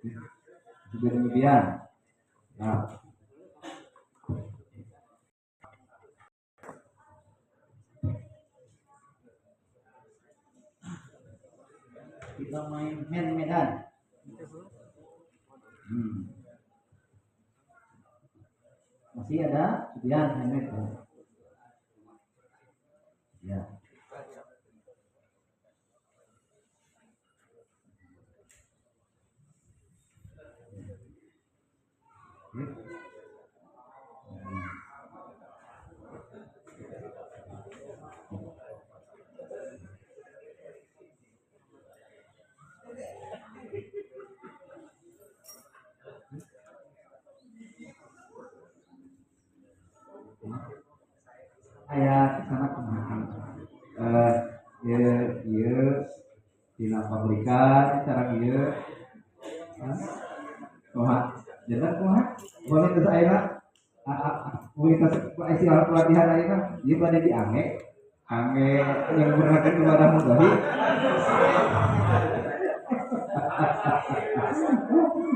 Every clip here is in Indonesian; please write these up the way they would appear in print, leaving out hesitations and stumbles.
Kemudian, nah, kita main handmedan. Masih ada kemudian handmade. Ya. Ayah sangat memahami. Ya, di pabrikan cara dia, jadi boleh ke saya, komunitas ICL pelatihan ayeuna, dia pada diange, yang berangkat kepada mudahi,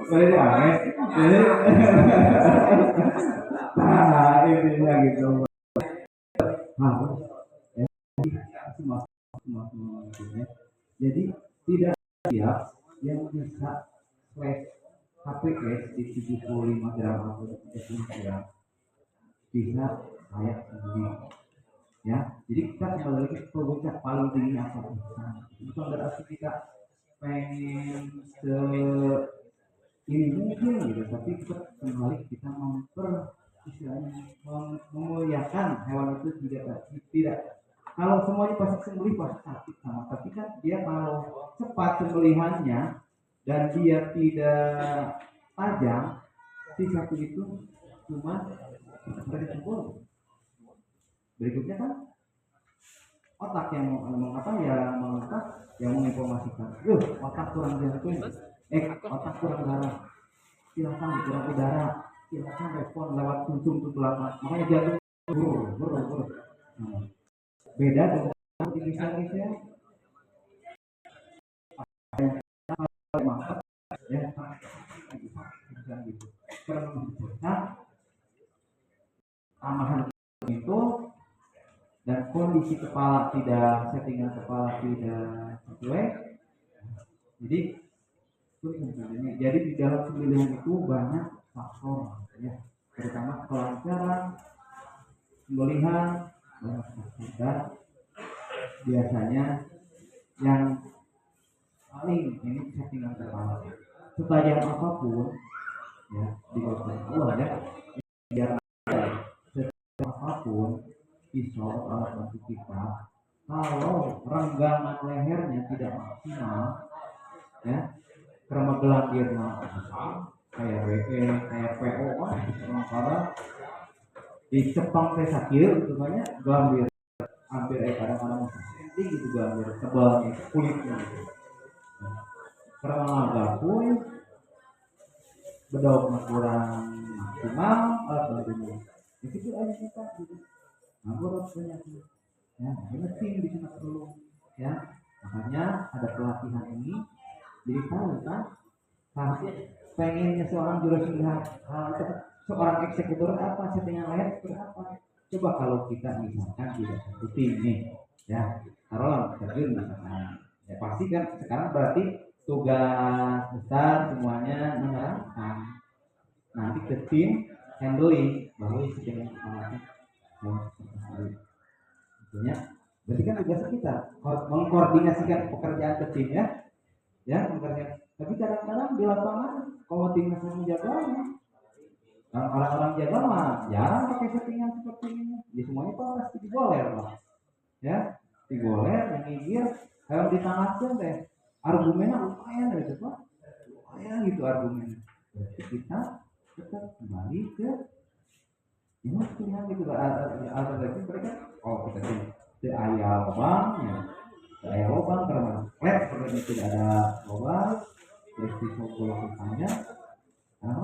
boleh diange, jadi, nah intinya gitu. Jadi tidak siap yang bisa flash HP di 75 gram atau 30 gram bisa kayak begini ya. Jadi kita kembali lagi ke puncak paling tinggi apa bukan berarti kita pengen ini mungkin gitu, tapi kita kembali kita memuliakan hewan itu tidak kalau semuanya pasti sembelih pasti sakit sama, tapi kan dia kalau cepat sembelihannya dan dia tidak tajam, si satu itu cuma dari tubuh. Berikutnya kan otak yang yang menginformasikan, otak kurang jantung, otak kurang darah, silakan kurang udara, silakan respon lewat sumsum tulang, makanya jantung beda dengan Indonesia ya tambahan itu dan kondisi kepala tidak settingan kepala tidak sesuai, jadi di dalam pemilihan itu banyak faktor ya, terutama kelancaran pemilihan dan biasanya yang paling ini settingan kepala setajam apapun ya di Allah ya biar apapun pisau alat bantu kita kalau renggangan lehernya tidak maksimal ya karena gelambir kayak WE kayak PO sementara di Jepang saya sakit gitu banyak gelambir hampir kadang-kadang senti gitu gelambir tebalnya kulitnya gitu. Karena laga pun bedognya kurang maksimal alat bantunya itu aja kita gitu. Nah, banyak ya, ini tim di sana perlu ya, makanya ada pelatihan ini jadi tahu kan pengennya seorang juru seorang eksekutor apa settingan lain seperti apa. Coba kalau kita misalkan tidak satu tim nih ya taruhlah terjun misalkan ya pasti kan sekarang berarti tugas besar semuanya mengerahkan nanti ke tim handling baru settingan alatnya maksudnya berarti kan tugas kita mengkoordinasikan pekerjaan ke tim ya pekerjaan. Tapi kadang-kadang di lapangan kalau timnas menjaga orang-orang jaga mah jarang pakai settingan seperti ini ya semuanya pasti digoler lah ya digoler yang ngigir kalau ditangatin teh argumennya lumayan gitu pak lumayan gitu argumennya berarti kita tetap kembali ke ini settingan gitu alternatif mereka kita di ayah lubang ya di ayah lubang karena flat seperti tidak ada lubang terus disokulasannya karena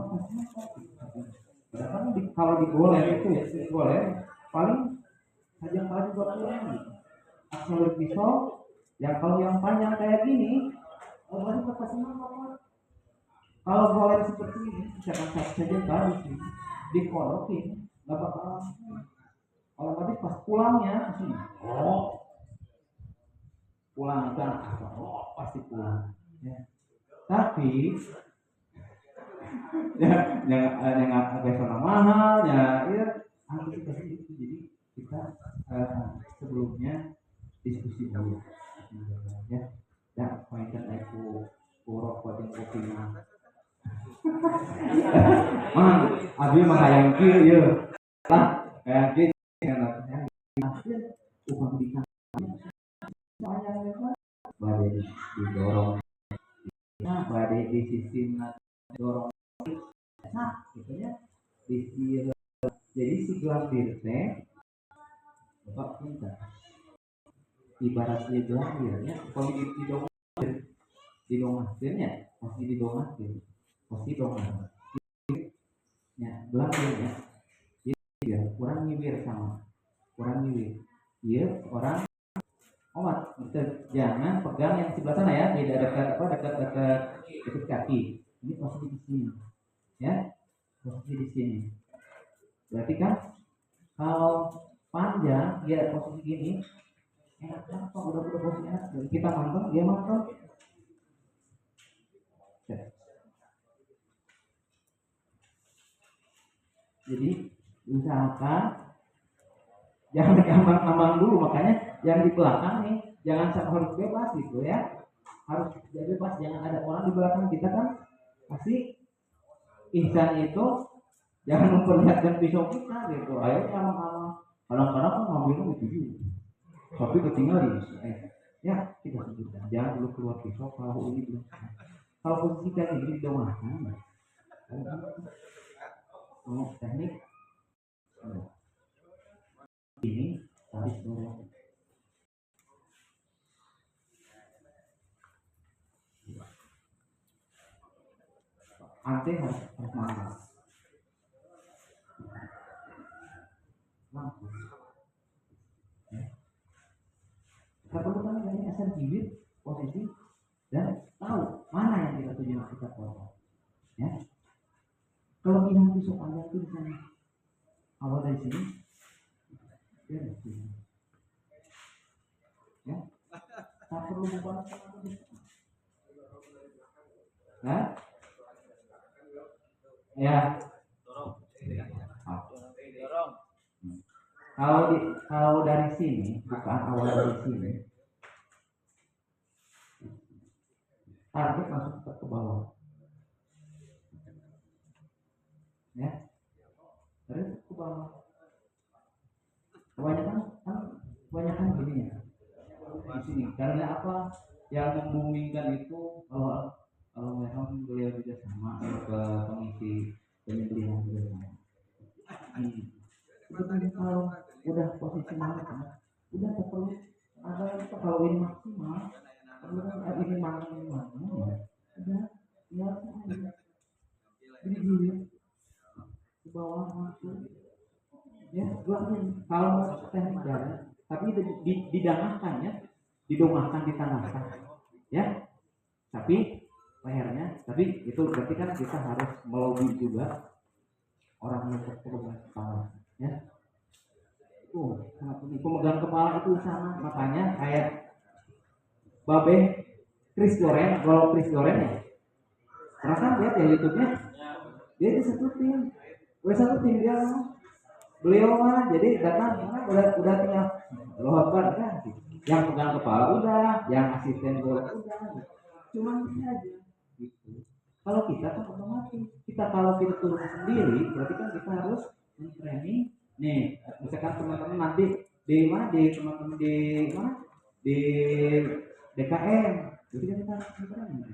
padahal kalau digoler itu ya digoler paling saja kali buat orang gitu akseler pisau yang kalau yang panjang kayak gini orang pasti apa Kalau goler seperti ini, misalkan saja baru sih dikorokin, nggak bakal. Kalau tadi pas pulangnya sini, pulang kan, pasti pulang. Ya. Tapi yang agak sama mahal, ya antisipasi itu. Jadi kita sebelumnya diskusi dulu, ya. Dan mainkan aku kurang kuatin kopi mah. Abi mah hayang kieu ye. Lah, hayang kieu kan upah di badai didorong, badai di sisi dorong, gitu ya. Jadi si gelas bir teh, bapak pintar. Ibaratnya gelas birnya, kalau didongahkan ya, pasti didongahkan, pasti dongah. Ya, gelas birnya, dia kurang nyibir sama, kurang nyibir. Iya, orang omat, jangan pegang yang sebelah sana ya, tidak dekat kaki. Ini posisi di sini, ya, posisi di sini. Berarti kan kalau panjang dia posisi gini, enak apa udah posisi enak. Kita mantap, dia mantap. Jadi usahakan jangan ambang-ambang dulu, makanya yang di belakang nih jangan harus bebas gitu ya, harus bebas, jangan ada orang di belakang kita kan. Pasti ihsan itu jangan memperlihatkan pisau kita gitu. Ayo ambang-ambang, kadang-kadang kan ngambilnya itu juga tapi ketinggalan ya, kita sebutkan jangan dulu keluar pisau kalau ini belum, kalau posisikan ini didomakan. Teknik ini tarik dorong, ante harus mantap langsung. Kita perlukan dari asal bibir posisi dan tahu mana yang kita tuju kita potong. Ya, kelebihan pisau panjang itu misalnya awal dari sini, ya, ya, tak perlu membuat nah, ya, dorong. Kalau dari sini, bukan awal dari sini, target masuk ke bawah, ya, terus ke bawah. Kebanyakan gini ya, di sini. Karena apa? Yang membumingkan itu kalau memang beliau juga sama ke pengisi penyembelihan juga sama. Itu kan kalau udah posisi mana kan, udah perlu ada itu kalau ini maksimal, perlu kan ini mana ya, udah ya ini di bawah masuk ya, kalau teknik jalan tapi didangahkan ya, didomahkan, ditanahkan ya, tapi lehernya, tapi itu berarti kan kita harus melobi juga orang yang pemegang kepala ya. Pemegang kepala itu sama, makanya kayak Babe Chris Loren, kalau Chris Loren ya pernah kan lihat ya YouTube-nya, dia itu satu tim dia, beliau mah jadi datang udah tinggal lohapan kan, yang pegang kepala udah, yang asisten bola udah, cuma ini aja gitu. Kalau kita kan otomatis, kalau kita turun sendiri berarti kan kita harus training nih. Misalkan teman-teman nanti di mana, di teman-teman di mana, di DKM, jadi kita training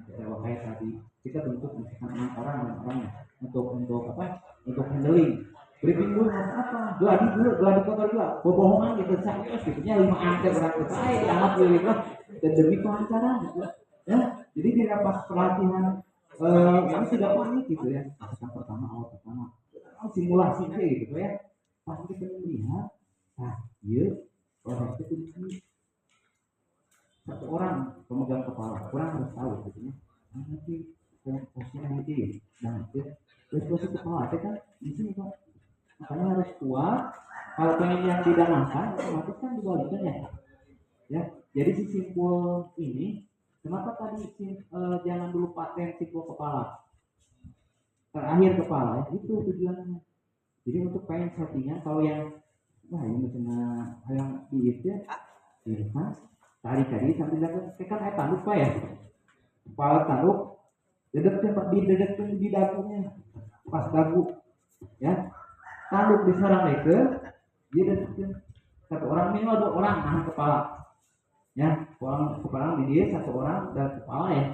kayak tadi kita bentuk misalkan 6 orang untuk apa, untuk handling briefing dulu apa, gladi kotor juga bohongan gitu saya sebetulnya 5 angka berarti saya dianggap gitu dan demi kelancaran gitu ya. Jadi di rapat pelatihan kami sudah panik gitu ya, awal pertama simulasi aja gitu ya, pasti kita melihat iya orang itu satu orang pemegang kepala, kurang harus tahu gitu ya, nanti posisinya kunci. Nah, terus posisi kepala kan di sini Pak. Makanya harus kuat. Kalau pengen yang didanakan, otomatis kan dibalikkan ya. Ya, jadi si simpul ini, kenapa tadi jangan dulu paten simpul kepala, terakhir kepala ya, itu tujuannya. Jadi untuk pengen settingan, kalau yang wah ini cuma yang di itu ya, tarik tadi sambil kan tanduk Pak ya, kepala tanduk, dedekkan di dagunya, pas dagu, ya, tanduk diserang itu, dia dedekkan satu orang minimal 2 orang nahan kepala. Ya, orang kepala di dia 1 orang dan kepala ya.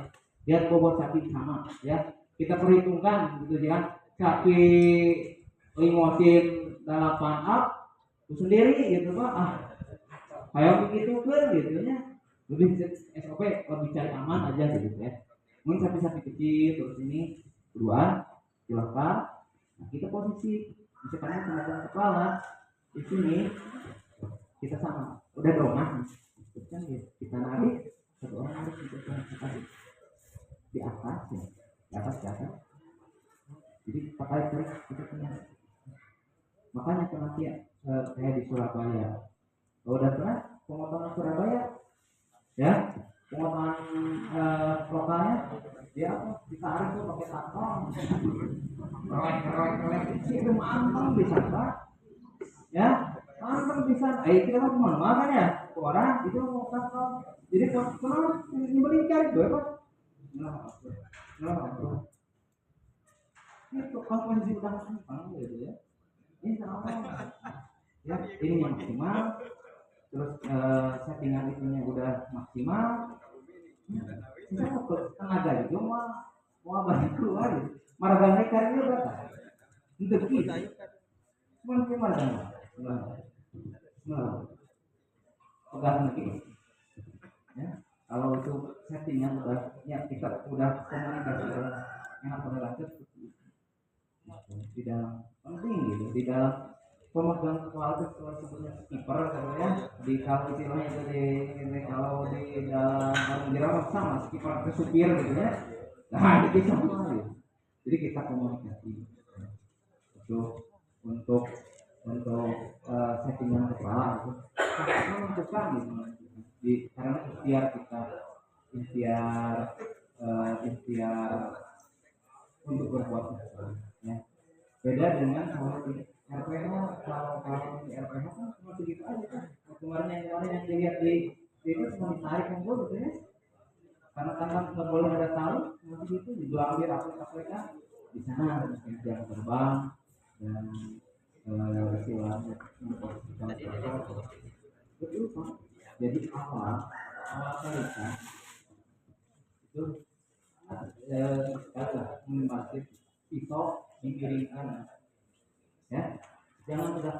Lihat bobot sapi sama ya. Kita perhitungkan gitu ya. Sapi limosin 8 up itu sendiri gitu Pak. Kayak begitu kan gitu ya. Lebih SOP lebih cari aman aja gitu ya. Mungkin sapi-sapi kecil terus ini kedua silakan. Nah, kita posisi misalkan sama kepala di sini kita sama udah domah kan kita narik 1 orang harus di atas ya di atas jadi pakai terus kita punya makanya penantian kayak di Surabaya kalau udah pernah pemotongan Surabaya ya pemotongan lokalnya dia ditarik tuh pakai tangkong roek itu mantap bisa Pak ya mantap bisa kita kan cuma makan ya orang itu mau tangkong jadi kalau nyebelin cari gue Pak itu konvensi udah gampang gitu ya ini sama ya ini yang maksimal terus settingan itunya udah maksimal bisa tenaga itu mau balik keluar marga karya berapa untuk kita mungkin marga pegang lagi ya kalau itu settingan udah ya kita udah komunikasi yang pada lanjut di dalam penting gitu di dalam pemegang kepala itu sebutnya skipper katanya di kalau istilahnya itu di kalau di dalam jerawat sama skipper itu supir gitu ya nah itu sama gitu. Jadi kita komunikasi itu untuk settingan kepala itu sangat menentukan gitu karena ikhtiar kita ikhtiar untuk berbuat ya beda dengan kalau di RPH kalau di RPH kan cuma segitu aja kan kemarin yang dilihat di itu cuma ditarik kumpul gitu ya karena kan nggak boleh ada tahu cuma segitu dijual di aplikasi di sana jam terbang dan istilahnya betul Pak jadi awal kita itu membaca pisau dikirimkan ya jangan udah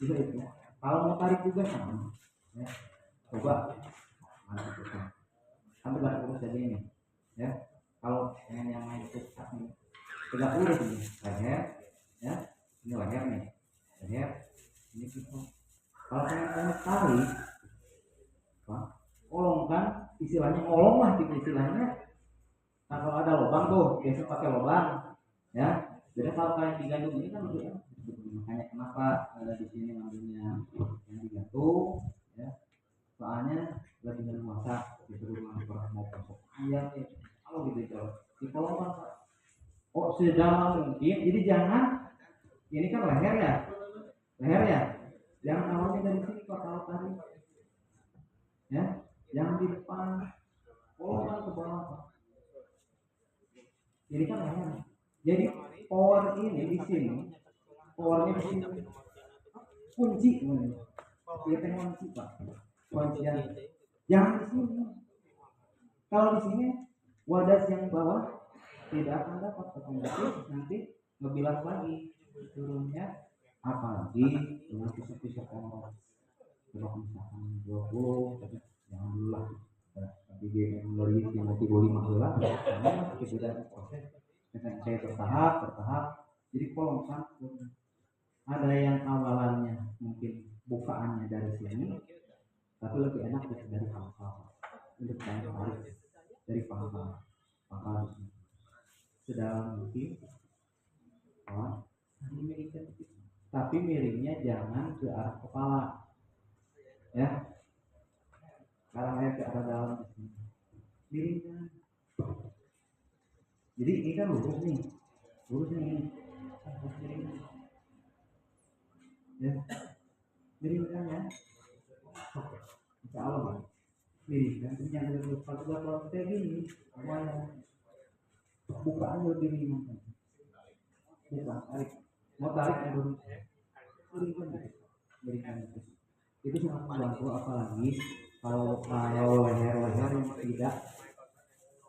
juga itu kalau mau tarik juga sama ya coba sampai gak urus aja ini ya kalau yang main itu tegak urus ini leher ya ini leher nih leher ini pisau kalau pengen tarik Pak kolong kan istilahnya ngolong lah gitu istilahnya nah kalau ada lubang tuh biasa pakai lubang ya jadi kalau kayak digantung ini kan lebih makanya kenapa ada di sini ngambilnya yang digantung ya soalnya lebih leluasa gitu rumah mau masuk ayam ya kalau gitu jauh di kolong kan oh sedalam mungkin jadi jangan ini kan leher ya jangan awalnya dari sini kok kalau tadi ya jangan di depan kolong kan ke bawah ini kan leher jadi power ini di sini powernya di sini kunci dia kunci Pak kuncian jangan di sini kalau di sini wadah yang bawah tidak akan dapat otomatis nanti ngebilas lagi turunnya apalagi dengan pisau-pisau kolor kalau misalkan 20 tapi jangan dulu lah tapi dia yang dari yang nanti 25 lah karena masih sudah proses saya bertahap jadi kolom santun ada yang awalannya mungkin bukaannya dari sini tapi lebih enak dari pangkal untuk saya tarik dari pangkal sedalam mungkin. Dimiringkan, tapi miringnya jangan ke arah kepala, ya. Arahnya ke arah dalam di sini. Miringkan. Jadi ini kan lurus nih, ini. Ya, miringkan ya. Insya Allah, miringkan. Ini yang lurus. Kalau kayak gini, semuanya bukaan lebih miringkan. Bukan tarik, mau tarik yang lurus. Miringkan itu sangat membantu, apalagi kalau leher yang tidak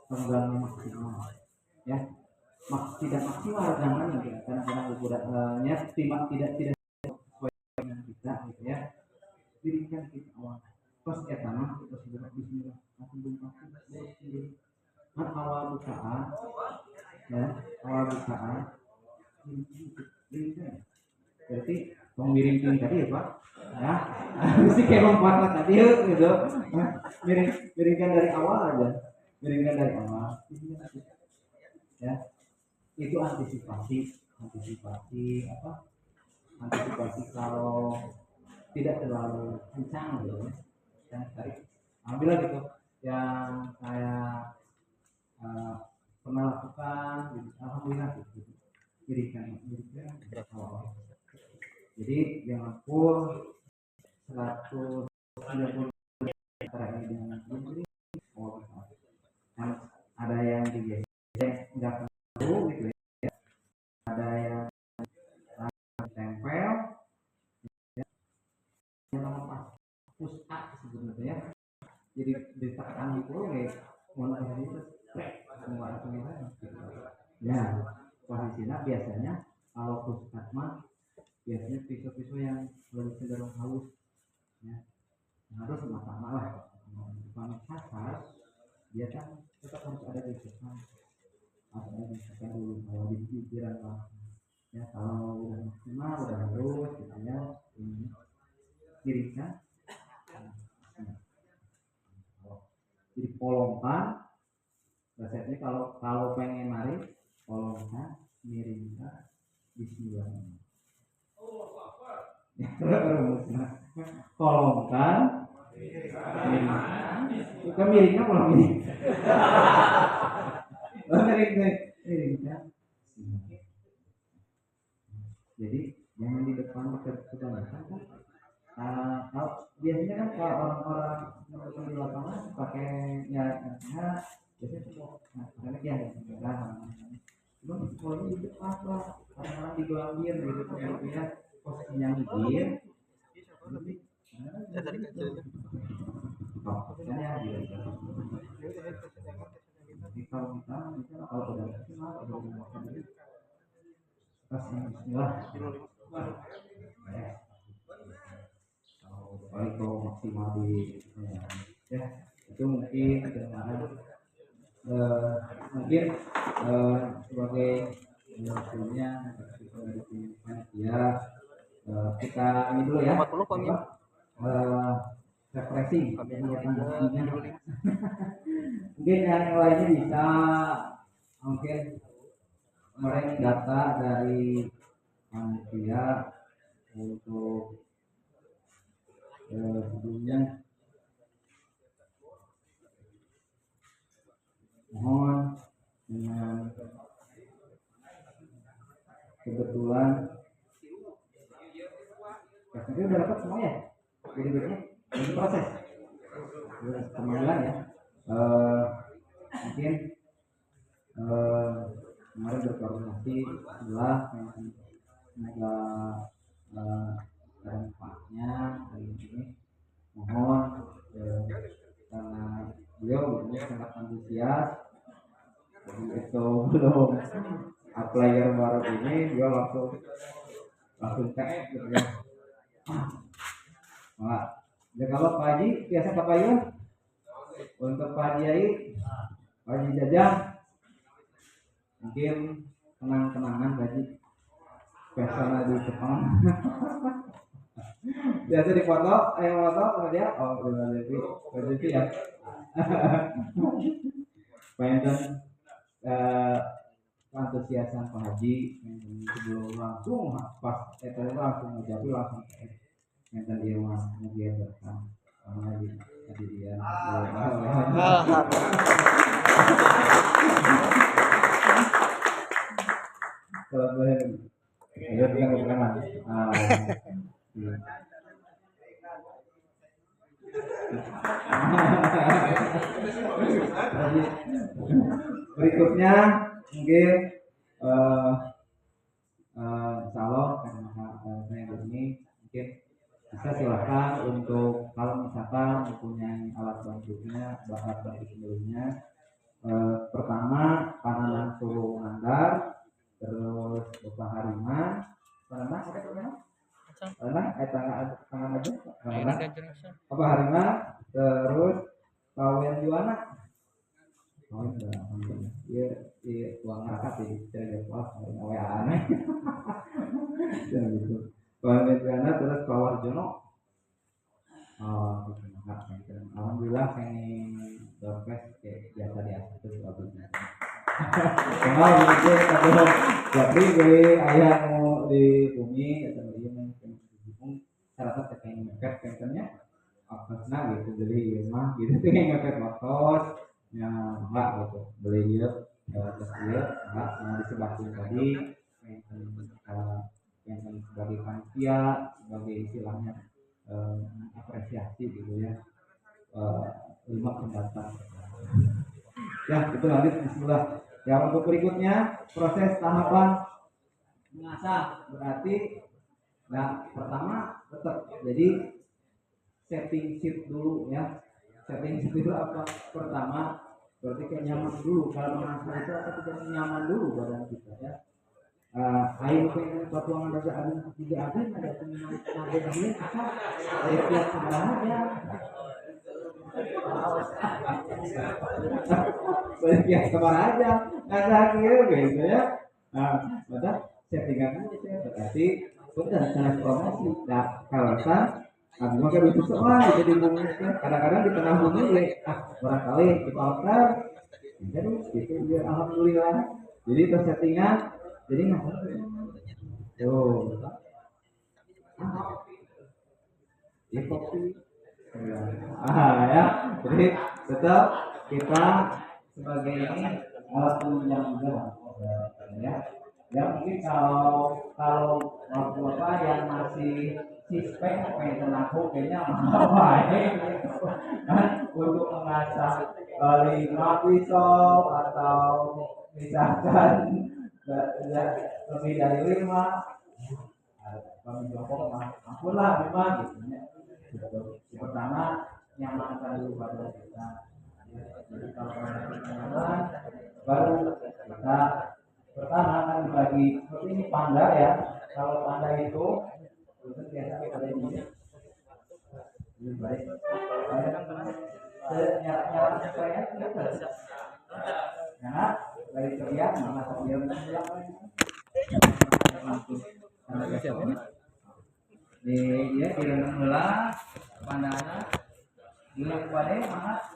tenggelam maksimal, ya. Tidak maksimal jangan ya, kadang-kadang ukurannya tidak sesuai dengan kita gitu ya. Dirikan kita awal pas tanah kita sudah bismillah langsung buka sendiri. Awal bukaan, ya, awal bukaan dirikan. Berarti miring tadi ya Pak, ya. Mesti kayak lompat tadi gitu. Miringkan dari awal aja, miringkan dari awal, ya. Itu antisipasi apa? Antisipasi kalau tidak terlalu kencang gitu ya. Yang tarik, ambillah gitu yang saya pernah lakukan, gitu. Alhamdulillah gitu. Miringkan awal. Jadi yang full 190 antara ini dengan ini, ada yang nggak tahu gitu ya, ada yang tempel, ya, yang lepas push up sebenarnya ya. Jadi ditekan itu kayak mau itu semua ya. Posisinya biasanya kalau push up mah biasanya pisau-pisau yang lebih cenderung halus, ya. Harus sama-sama lah. Kalau kasar dia kan tetap harus ada gesekan, harus ada gesekan dulu kalau di pikiran lah, ya. Kalau udah maksimal udah halus gitu ya, ini miringkan. Jadi polongkan resepnya, kalau pengen mari polongkan, miringkan, bismillah. Kolongkan, bukan miringnya kalau miring. Miringnya. Jadi jangan di depan kebanyakan kan. Kalau biasanya kan kalau orang-orang di lapangan pakai ya biasanya semua karena ya cuma kalau di depan lah, orang-orang digelambir gitu ya, posisinya ngibir. Kalau udah bismillah. Kalau maksimal di ya itu mungkin mungkin sebagai hasilnya ya kita ini dulu ya, refreshing mungkin yang lainnya bisa mungkin mereka data dari panitia untuk sebelumnya. Mohon dengan kebetulan ini udah dapat semua ya, jadi ini proses pemanggilan ya. Mungkin kemarin berkoordinasi setelah semoga manfaatnya hari ini. Mohon karena beliau sangat antusias, jadi itu belum player baru ini dia langsung tag gitu ya. Ya kalau Pak Haji biasa Pak Bayu, untuk Pak Haji Pak Haji Jajang mungkin kenang-kenangan Haji personal di Jepang. Biasa di foto sama dia, oh jadi ya. Pengen antusiasan Pak Haji sebelum langsung pas tadi langsung menjawab langsung yang tadi mas kemudian berkah Haji dia kalau boleh ya bukan berikutnya mungkin insya karena saya begini mungkin bisa silakan untuk kalau misalkan mempunyai alat bantunya alat bantu sebelumnya pertama panaman suhu mandar terus Bapak Hariman panaman tangan aja Bapak Hariman terus Kawan Juana iya uang akad jadi cerita kelas awal aneh gitu Kawan Juana terus Kawan Jono alhamdulillah pengen dompet kayak biasa di atas itu bagusnya kenal mungkin kalau jadi gue ayah mau di bumi atau dia mungkin salah satu kayak ngepet pengennya apa gitu beli rumah gitu tuh kayak ngepet motor ya enggak gitu beli dia terus dia enggak yang di sebelah tadi yang sebagai panitia sebagai istilahnya apresiasi gitu ya 5 pendatang ya itu lanjut bismillah ya untuk berikutnya proses tahapan mengasah berarti nah pertama tetap jadi setting sheet dulu ya setting sheet dulu apa pertama berarti kayak nyaman dulu kalau mengasah itu apa tidak nyaman dulu badan kita ya ayo pengen patuangan dari adun tiga adun ada pengen naga ini apa ayo lihat sebenarnya banyak yang kemana aja nggak gitu ya maka settingan itu berarti udah sangat promosi nah kawasan aku maka itu semua jadi kadang-kadang di tengah bumi barangkali kita altar jadi itu dia alhamdulillah jadi itu settingan jadi nggak tuh ya kopi ya jadi tetap kita sebagai ini alat penunjang juga ya ya mungkin kalau bapak yang masih sispek pengen aku kayaknya apa kan untuk mengasah 5 pisau atau misalkan lebih dari 5 kami jongkok ampun lah 5 gitu ya pertama nyamankan dulu pada kita jadi kalau nyaman baru kita pertama akan dibagi seperti ini panda ya kalau panda itu biasa kita ada ini lebih baik nyala supaya karena dari kerjaan mana dia bilang dia direndam heula pandana bilang pada mah